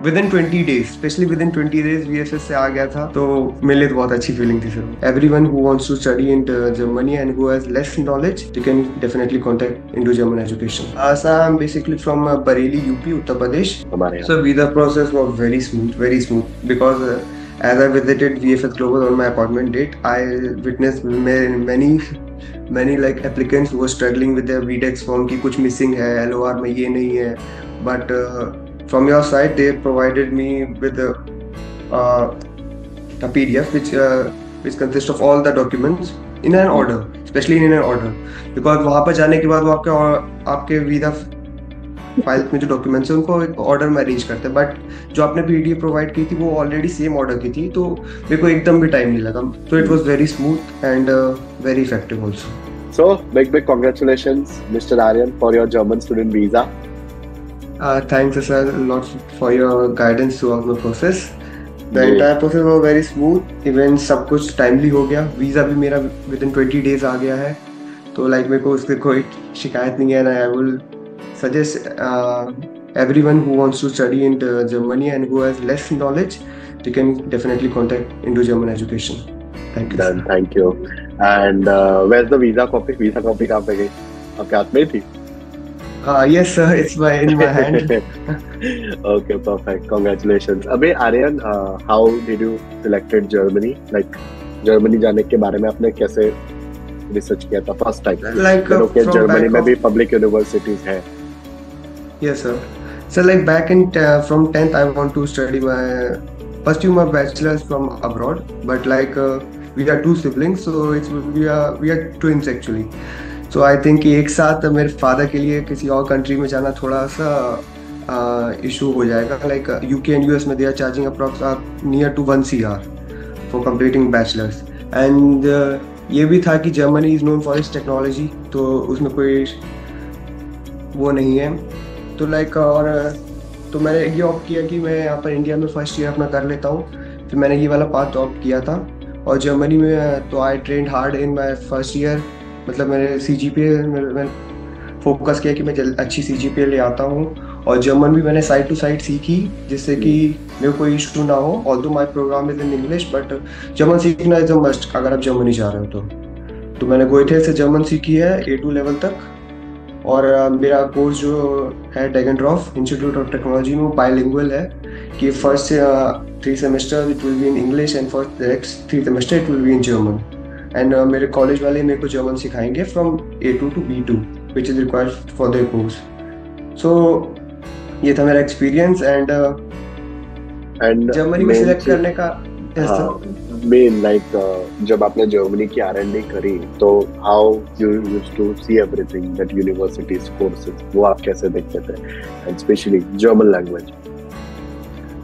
within 20 days, specially within 20 days VSS से आ गया था, तो मेरे लिए तो बहुत अच्छी फीलिंग थी sir. Everyone who wants to study in Germany and who has less knowledge, they can definitely contact into German education. Sir I am basically from Bareilly, UP, Uttar Pradesh. हमारे यहाँ So visa process was very smooth because as I visited VFS Global on my appointment date, I witnessed many like applicants who were struggling with their VDEX form कि कुछ missing है, LOR में ये नहीं है. But from your side, they provided me with uh, a PDF which consists of all the documents in an order, especially in an order. Because वहाँ पर जाने के बाद वो आपके वीजा फाइल्स में जो डॉक्यूमेंट्स है उनको एक ऑर्डर में अरेंज करते हैं. बट जो आपने पीडीएफ प्रोवाइड की थी वो ऑलरेडी सेम ऑर्डर की थी, तो मेरे को एकदम भी टाइम नहीं लगा. तो it was very smooth and very effective also. So, big congratulations, Mr. Aryan, for your German student visa. Thanks sir a lot for your guidance throughout the process. The entire process was very smooth. Even सब कुछ timely हो गया. Visa भी मेरा within 20 days आ गया है, तो like मेरे को उससे कोई शिकायत नहीं है. ना I will suggest everyone who wants to study in Germany and who has less knowledge, they can definitely contact into German education. Thank you. Done, thank you. And where's the visa copy? Visa copy कहाँ पे गई? आपके हाथ में थी? Yes sir, it's in my hand. Okay, perfect. Congratulations. अबे Aryan, how did you selected Germany? Like Germany जाने के बारे में आपने कैसे रिसर्च किया था first time? Like okay, Germany में भी पब्लिक यूनिवर्सिटीज हैं. Yes sir. So like back in from 10th I want to study my pursue my bachelor's from abroad, but like we are two siblings, so we are twins actually. So I think कि एक साथ मेरे father के लिए किसी और country में जाना थोड़ा सा इशू हो जाएगा. लाइक यूके एंड यूएस में they are charging approx near to 1 CR for completing bachelors. And ये भी था कि Germany is known for its technology, तो उसमें कोई वो नहीं है. तो लाइक और तो मैंने ये ऑप्ट किया कि मैं यहाँ पर इंडिया में फर्स्ट ईयर अपना कर लेता हूँ. फिर मैंने ये वाला पाथ ऑप्ट किया था. और जर्मनी में तो I trained hard in my first year. मतलब मैंने CGPA में फोकस किया कि मैं अच्छी CGPA ले आता हूँ. और जर्मन भी मैंने साइड टू साइड सीखी, जिससे कि मेरे कोई इशू ना हो. Although my programme is in English, but German सीखना इज अ मस्ट अगर आप जर्मनी जा रहे हो तो मैंने गोएथे से जर्मन सीखी है A2 लेवल तक. और मेरा कोर्स जो है डेगनड्रॉफ इंस्टीट्यूट ऑफ टेक्नोलॉजी में वो बाइलिंगुअल है कि first 3 semester it will be in English and first next 3 semester it will be in German. And मेरे कॉलेज वाले मेरे को जर्मन सिखाएंगे from A2 to B2 which is required for their course. So ये था मेरा एक्सपीरियंस. एंड जर्मनी में select करने का मेन लाइक जब आपने जर्मनी की R&D करी तो how you used to see everything that universities courses, वो आप कैसे देखते थे and specially German language?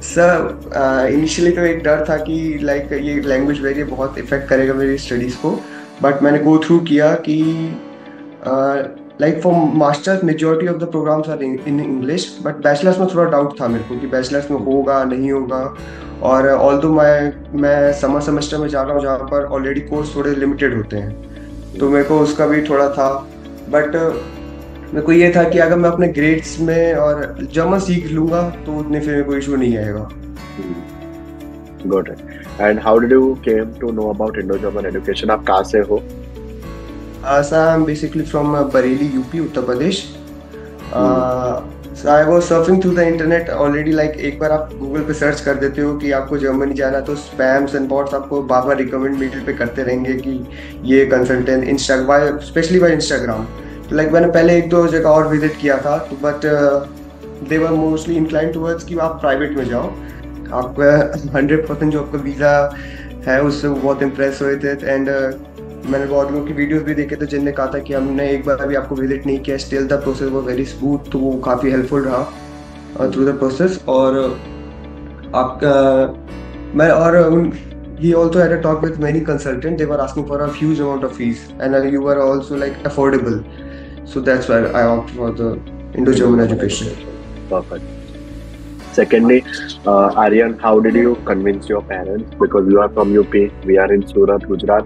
Sir initially तो एक डर था कि लाइक ये लैंग्वेज वेरियर बहुत इफेक्ट करेगा मेरी स्टडीज को. बट मैंने गो थ्रू किया कि like for masters majority of the programmes are in English, but bachelors में थोड़ा डाउट था मेरे को कि बैचलर्स में होगा नहीं होगा. और ऑल्दो मैं समर सेमेस्टर में जा रहा हूँ जहाँ पर ऑलरेडी कोर्स थोड़े लिमिटेड होते हैं, तो मेरे को उसका भी थोड़ा था. बट मेरे को ये था कि अगर मैं अपने ग्रेड्स में और जर्मन सीख लूंगा तो उतने फिर कोई इशू नहीं आएगा. Got it. And how did you came to know about Indo-German education? आप कहाँ से हो? So I'm basically from Bareilly, UP, Uttar Pradesh. So I was surfing through the internet already. Like एक बार आप गूगल पे सर्च कर देते हो कि आपको जर्मनी जाना, तो स्पैम्स एंड बॉट्स आपको बार बार रिकमेंड मेल पे करते रहेंगे कि ये consultant Instagram, specially by Instagram. तो लाइक मैंने पहले 1-2 जगह और विजिट किया था, तो but they were mostly incline towards कि आप प्राइवेट में जाओ. आपका 100% जो आपका वीज़ा है उससे वो बहुत इम्प्रेस हुए थे. एंड मैंने बहुत लोगों की वीडियोस भी देखे थे जिनने कहा था कि हमने एक बार भी आपको विजिट नहीं किया, स्टिल द प्रोसेस वो वेरी स्मूथ. तो वो काफ़ी हेल्पफुल रहा थ्रू द प्रोसेस. और आपका मैं और he also had a talk with many consultants. They were asking for a huge amount of fees, and you were also like affordable. So that's why I opted for the Indo-German education. Perfect. Secondly, Aryan, how did you convince your parents? Because you are from UP, we are in Surat, Gujarat.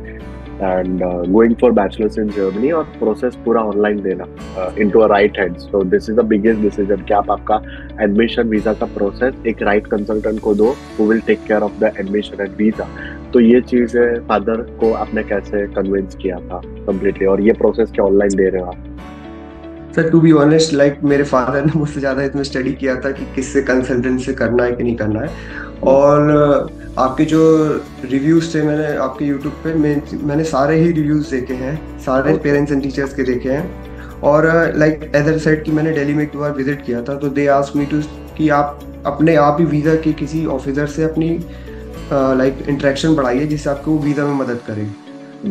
And going for bachelors in Germany और process पूरा online देना into a right hand. So this is the biggest decision कि आप आपका admission visa का process एक right consultant को दो who will take care of the admission and visa. तो ये चीज फादर को आपने कैसे कन्विंस किया था कंप्लीटली, और ये प्रोसेस क्या ऑनलाइन दे रहे हो आप? Sir to be honest like मेरे फादर ने मुझसे ज़्यादा इसमें स्टडी किया था कि किससे कंसल्टेंट से करना है कि नहीं करना है. और आपके जो रिव्यूज थे मैंने आपके यूट्यूब पे मैंने सारे ही रिव्यूज देखे हैं, सारे पेरेंट्स एंड टीचर्स के देखे हैं. और लाइक एज सेड कि मैंने दिल्ली में एक बार विजिट किया था, तो दे आस्क्ड मी टू कि आप अपने आप ही वीज़ा के किसी ऑफिसर से अपनी लाइक इंटरेक्शन बढ़ाइए जिससे आपको वो वीज़ा में मदद करे.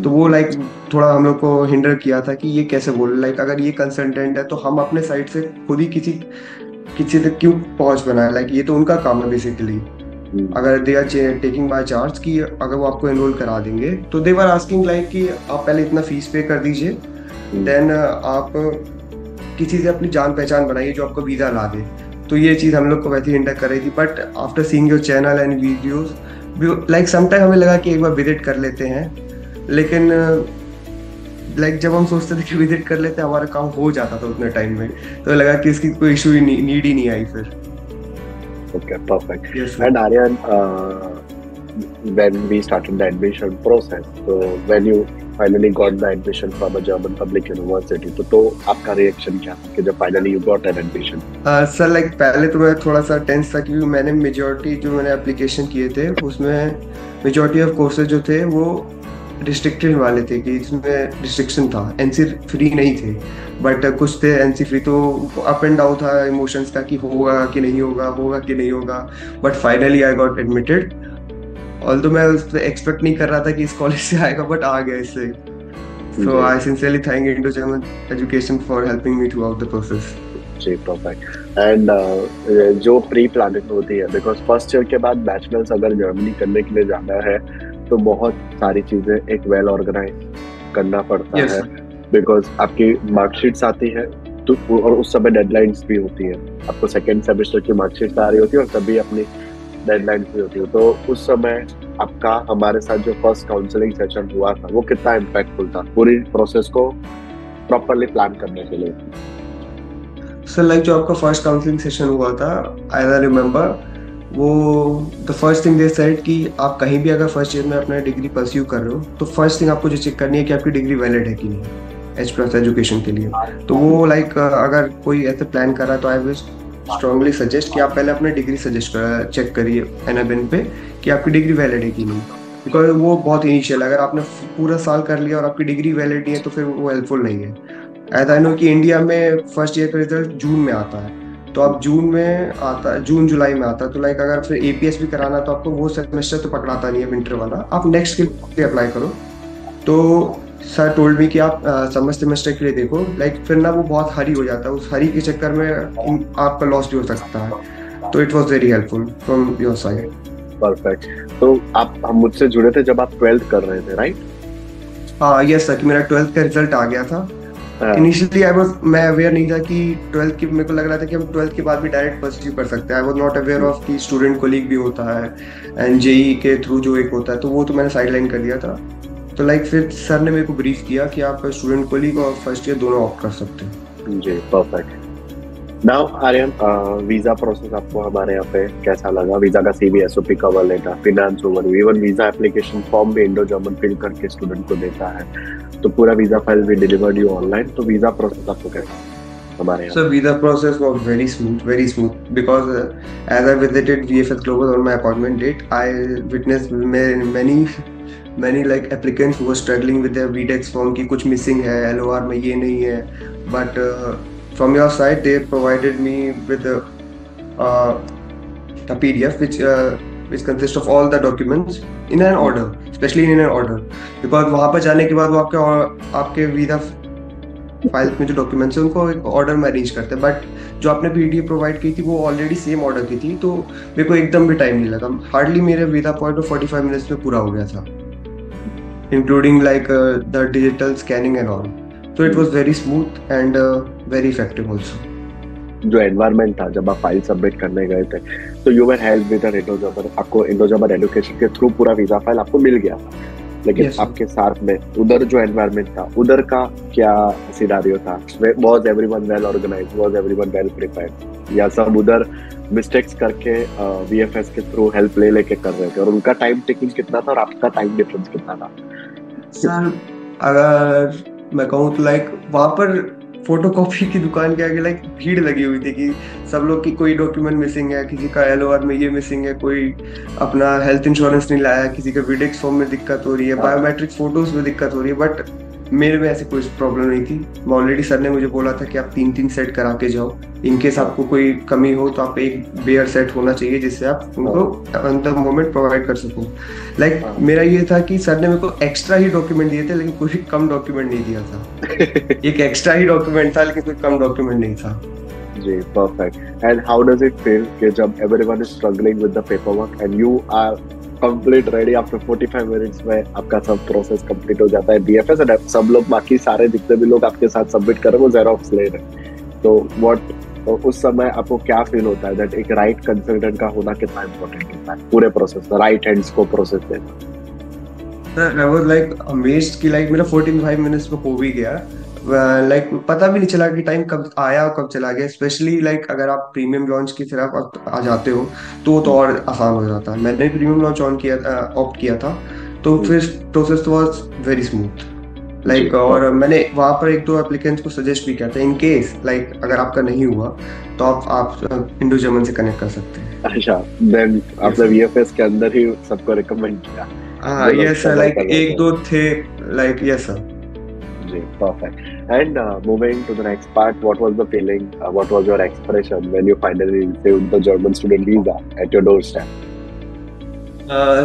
तो वो लाइक थोड़ा हम लोग को हिंडर किया था कि ये कैसे बोले, लाइक अगर ये कंसल्टेंट है तो हम अपने साइड से खुद ही किसी किसी तक क्यों पहुंच बनाए, लाइक ये तो उनका काम है बेसिकली. अगर they are taking by charge कि अगर वो आपको एनरोल करा देंगे, तो दे वर आस्किंग लाइक कि आप पहले इतना फीस पे कर दीजिए, देन आप किसी से अपनी जान पहचान बनाइए जो आपको वीज़ा ला दे. तो ये चीज़ हम लोग को वैसे हिंडर कर रही थी. But after seeing your channel and videos like sometime हमें लगा कि एक बार विजिट कर लेते हैं, लेकिन लाइक जब हम सोचते थे कि विजिट कर लेते हैं हमारा काम हो जाता था उतने टाइम में, तो लगा कि इसकी कोई इशू ही नीड ही नहीं आई फिर. Okay, perfect. Yes, sir. And Aryan, when we started the admission process, so when you finally got the admission from a German public university, तो आपका रिएक्शन क्या था कि जब finally you got an admission? Sir like पहले तो मैं थोड़ा सा टेंस था क्योंकि मैंने मेजॉरिटी जो मैंने एप्लीकेशन किए थे उसमें मेजॉरिटी ऑफ कोर्सेज जो थे वो रिस्ट्रिक्टेड वाले थे कि इसमें रिस्ट्रिक्शन था, एनसी फ्री नहीं थे. बट कुछ थे एनसी फ्री, तो अप एंड डाउन था इमोशंस का कि होगा कि नहीं होगा, होगा कि नहीं होगा. But finally I got admitted. Although मैं उस पर एक्सपेक्ट नहीं कर रहा था कि इस कॉलेज से आएगा, बट आ गया इससे. So I sincerely thank Indo German education for helping me throughout the process. जी, परफेक्ट. एंड जो प्री प्लानिंग होती है, बिकॉज फर्स्ट ईयर के बाद बैचलर्स अगर जर्मनी करने के लिए जाना है तो बहुत सारी चीजें एक वेल ऑर्गेनाइज करना पड़ता है, बिकॉज आपकी मार्कशीट्स आती है तो और उस समय डेडलाइंस भी होती है. आपको सेकेंड सेमेस्टर की मार्कशीट्स आ रही होती है और तभी अपनी डेडलाइंस भी होती है. तो उस समय आपका हमारे साथ जो फर्स्ट काउंसलिंग सेशन हुआ था वो कितना इम्पैक्टफुल था पूरी प्रोसेस को प्रॉपरली प्लान करने के लिए? सर लाइक जो आपका फर्स्ट काउंसलिंग सेशन हुआ था, आई रिमेम्बर, वो the first thing they said कि आप कहीं भी अगर फर्स्ट ईयर में अपना डिग्री परस्यू कर रहे हो तो फर्स्ट थिंग आपको जो चेक करनी है कि आपकी डिग्री वैलिड है कि नहीं एच प्लस एजुकेशन के लिए. तो वो लाइक अगर कोई ऐसे प्लान कर रहा है तो आई विल स्ट्रांगली सजेस्ट कि आप पहले अपनी डिग्री चेक करिए NIBIN पे कि आपकी डिग्री वैलिड है कि नहीं, बिकॉज वो बहुत इनिशियल. अगर आपने पूरा साल कर लिया और आपकी डिग्री वैलिड नहीं है तो फिर वो हेल्पफुल नहीं है. एज आई नो कि इंडिया में फर्स्ट ईयर का रिजल्ट जून में आता है, तो आप जून में आता है, जून जुलाई में आता है. तो लाइक अगर फिर APS भी कराना तो आपको वो सेमेस्टर तो पकड़ाता नहीं है विंटर वाला, आप नेक्स्ट के लिए अप्लाई करो. तो सर टोल्ड मी कि आप समर सेमेस्टर के लिए देखो, लाइक फिर ना वो बहुत हरी हो जाता है, उस हरी के चक्कर में आपका लॉस भी हो सकता है. तो it was very helpful from your side. Perfect. तो आप हम मुझसे जुड़े थे जब आप 12th कर रहे थे, राइट? यस सर, कि मेरा 12th का रिजल्ट आ गया था. इनिशियली मैं अवेयर नहीं था कि 12th की, मेरे को लग रहा था कि हम 12th के बाद भी डायरेक्ट परस्यू कर सकते हैं. I was not aware of कि स्टूडेंट कोलीग भी होता है एंड JEE के थ्रू जो एक होता है, तो वो तो मैंने साइडलाइन कर दिया था. तो लाइक फिर सर ने मेरे को ब्रीफ किया कि आप स्टूडेंट कोलीग और फर्स्ट ईयर दोनों ऑप्ट कर सकते हैं. जी, perfect. Now Aryan, visa process आपको हमारे यहाँ पे कैसा लगा? वीजा का CV, SOP, cover letter, finance overview, even visa application form भी इंडो जर्मन फिल करके स्टूडेंट को देता है. तो पूरा वीजा फाइल भी डिलीवर्ड यू ऑनलाइन. तो वीजा प्रोसेस आपको कैसा हमारे यहाँ? So visa process was very smooth because as I visited VFS Global on my appointment date, I witnessed many like applicants who were struggling with their VTEX form कि कुछ missing है, LOR में ये नहीं है. But from your side, they provided me with a PDF which consists of all the documents in an order, especially in an order. Because वहाँ पर जाने के बाद वो आपके वीजा फाइल में जो डॉक्यूमेंट्स है उनको एक ऑर्डर में अरेंज करते हैं. बट जो आपने PDF प्रोवाइड की थी वो ऑलरेडी सेम ऑर्डर की थी, तो मेरे को एकदम भी टाइम नहीं लगा. हार्डली मेरे वीजा पॉइंट 45 मिनट्स में पूरा हो गया था, including like the digital scanning and all. तो it was very smooth and very effective also. जो एनवायरनमेंट था जब आप फाइल सबमिट करने गए थे, तो you were help with Indo German. आपको इंडो जर्मन एजुकेशन के थ्रू पूरा वीजा फाइल आपको मिल गया था. लेकिन Yes, sir. आपके साथ में उधर जो एनवायरनमेंट था, उधर का क्या सिनारियो था? Was everyone well organised, was everyone well prepared, या सब उधर मिस्टेक्स करके वीएफएस के थ्रू हेल्प ले लेके कर रहे थे? और उनका टाइम टेकिंग कितना था और आपका टाइम डिफरेंस कितना था? सर अगर मैं कहूँ तो लाइक वहां पर फोटो कॉपी की दुकान के आगे लाइक भीड़ लगी हुई थी कि सब लोग की कोई डॉक्यूमेंट मिसिंग है, किसी का एलओआर में ये मिसिंग है, कोई अपना हेल्थ इंश्योरेंस नहीं लाया, किसी का विडेक्स फॉर्म में दिक्कत हो रही है, हाँ। बायोमेट्रिक फोटोज में दिक्कत हो रही है। बट मेरे में ऐसी कोई प्रॉब्लम नहीं थी। मैं ऑलरेडी सर ने मुझे बोला था कि आप 3-3 सेट करा के जाओ, इनकेस आपको कोई कमी हो तो आप एक बेयर सेट होना चाहिए जिससे आप उनको ऑन द मोमेंट प्रोवाइड कर सको। लाइक हाँ। मेरा ये था कि सर ने मेरे को एक्स्ट्रा ही डॉक्यूमेंट दिए थे, लेकिन कोई कम डॉक्यूमेंट नहीं दिया था। एक एक्स्ट्रा ही डॉक्यूमेंट था लेकिन कोई कम डॉक्यूमेंट नहीं था। जी, perfect. And how does it feel कि जब everyone is struggling with the paperwork and you are complete ready after 45 minutes में आपका सब प्रोसेस कंप्लीट हो जाता है बीएफएस, और सब लोग, बाकी सारे जितने भी लोग आपके साथ सबमिट कर रहे हैं वो जेरोक्स ले रहे हैं, तो व्हाट उस समय आपको क्या फील होता है? दैट एक राइट कंसल्टेंट का होना कितना इम्पोर्टेंट होता है पूरे प्रोसेस में, राइट हैंड्स को प्रोसेस देना? Sir I was like amazed कि लाइक मेरा 45 मिनट्स में हो भी गया। लाइक पता भी नहीं चला कि टाइम कब आया और कब चला गया। स्पेशली लाइक अगर आप प्रीमियम लॉन्च की तरफ आ जाते हो तो वो तो और आसान हो जाता है। मैंने प्रीमियम लॉन्च ऑप्ट किया था, तो फिर process was very smooth like. और मैंने वहाँ पर 1-2 एप्लीकेंट्स को सजेस्ट भी किया था, इन केस लाइक अगर आपका नहीं हुआ तो आप इंडो जर्मन से कनेक्ट कर सकते हैं। अच्छा, देन आपने वीएफएस के अंदर ही सबको रिकमेंड किया? हाँ यस सर, लाइक 1-2 थे लाइक। Yes sir. जी, perfect. And moving to the next part, what was the feeling? What was your expression when you finally received the German student visa at your doorstep?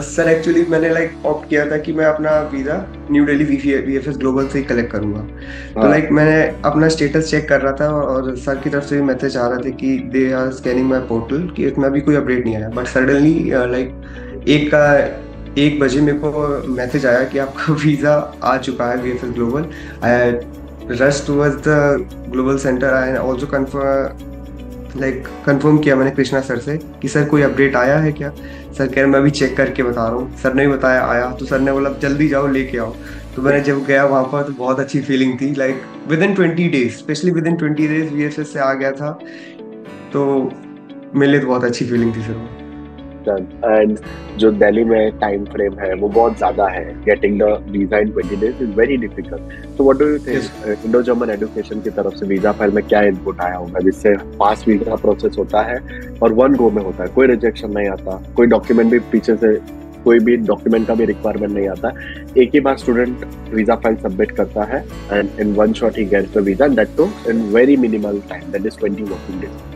Sir actually मैंने like opt किया था कि मैं अपना visa new Delhi VFS global से ही collect करूंगा। तो like मैंने अपना स्टेटस चेक कर रहा था और सर की तरफ से भी मैसेज आ रहा था कि they are scanning my portal, कि इसमें अभी कोई अपडेट नहीं आया। बट सडनली लाइक 1 बजे मेरे को मैसेज आया कि आपका वीजा आ चुका है VFS global. I rush towards the global centre. I also confirm किया मैंने कृष्णा सर से कि सर कोई अपडेट आया है क्या। सर कह रहे मैं अभी चेक करके बता रहा हूँ। सर ने भी बताया आया, तो सर ने बोला जल्दी जाओ लेके आओ। तो मैंने जब गया वहाँ पर तो बहुत अच्छी फीलिंग थी। Like with in 20 days, specially with in 20 days VFS से आ गया था, तो मेरे लिए तो बहुत अच्छी फीलिंग थी सर। एंड जो दिल्ली में टाइम फ्रेम है वो बहुत ज्यादा है, getting the visa in 20 days is very difficult. तो what do you think Indo German education की तरफ से वीजा फाइल में क्या इनपुट आया होगा जिससे फास्ट वीजा प्रोसेस होता है और 1 गो में होता है, कोई रिजेक्शन नहीं आता, कोई डॉक्यूमेंट भी पीछे से, कोई भी डॉक्यूमेंट का भी रिक्वायरमेंट नहीं आता, एक ही बार स्टूडेंट वीजा फाइल सबमिट करता है एंड इन 1 शॉट ही gets the visa, that too in very minimal time, that is 20 working days.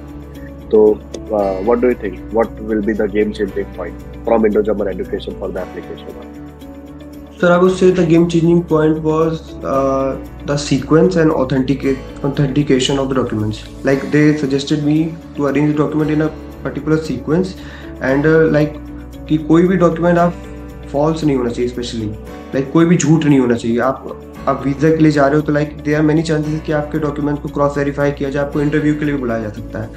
So, what do you think? What will be the game-changing point from Indo-German education for the application? Sir, I would say the game-changing point was the sequence and authentication of the documents. Like they suggested me to arrange the document in a particular sequence, and like कि कोई भी document आप false नहीं होना चाहिए, specially like कोई भी झूठ नहीं होना चाहिए। आप वीजा के लिए जा रहे हो तो like there are many chances कि आपके डॉक्यूमेंट को क्रॉस वेरीफाई किया जाए, आपको इंटरव्यू के लिए भी बुलाया जा सकता है।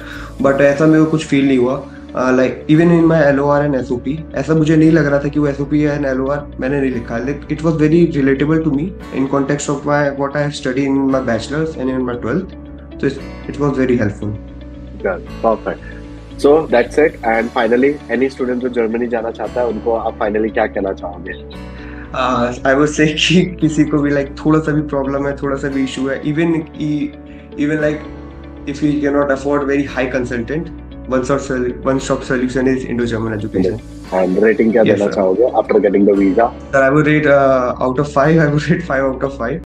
बट ऐसा मेरे को कुछ फील नहीं हुआ। Like even in my LOR and SOP ऐसा मुझे नहीं लग रहा था कि वो एसओपी एंड एलओआर मैंने नहीं लिखा। It was very relatable to me in context of my what I have studied in my bachelors and in my 12th, so it was very helpful. Yeah, perfect. So that's it. And finally, any student जो Germany जाना चाहता है उनको आप finally क्या कहना चाहोगे? I would say कि किसी को भी लाइक थोड़ा सा भी प्रॉब्लम है, थोड़ा सा भी इशू है, even like if you can not afford very high consultant, one stop solution is Indo-German education. And rating क्या देना चाहोगे after getting the visa? Sir, I would rate out of 5, I would rate 5 out of 5.